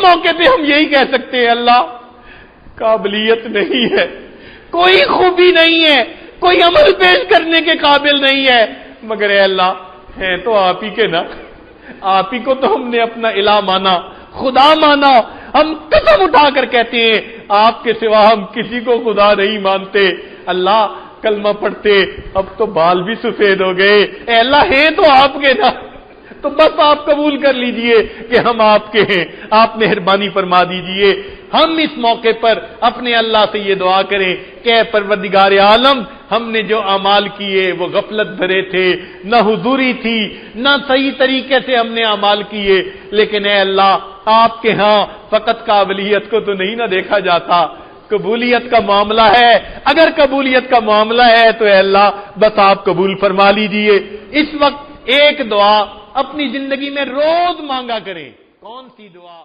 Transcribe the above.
موقع پہ ہم یہی کہہ سکتے ہیں اللہ قابلیت نہیں ہے، کوئی خوبی نہیں ہے، کوئی عمل پیش کرنے کے قابل نہیں ہے، مگر اے اللہ ہیں تو آپ ہی کے نا، آپ ہی کو تو ہم نے اپنا الہ مانا، خدا مانا، ہم قسم اٹھا کر کہتے ہیں آپ کے سوا ہم کسی کو خدا نہیں مانتے۔ اللہ کلمہ پڑھتے اب تو بال بھی سفید ہو گئے، اے اللہ ہیں تو آپ کے نا، تو بس آپ قبول کر لیجئے کہ ہم آپ کے ہیں، آپ مہربانی فرما دیجئے۔ ہم اس موقع پر اپنے اللہ سے یہ دعا کریں کہ اے پروردگار عالم، ہم نے جو اعمال کیے وہ غفلت بھرے تھے، نہ حضوری تھی، نہ صحیح طریقے سے ہم نے اعمال کیے، لیکن اے اللہ آپ کے ہاں فقط قابلیت کو تو نہیں نہ دیکھا جاتا، قبولیت کا معاملہ ہے۔ اگر قبولیت کا معاملہ ہے تو اے اللہ بس آپ قبول فرما لیجئے۔ اس وقت ایک دعا اپنی زندگی میں روز مانگا کریں۔ کون سی دعا؟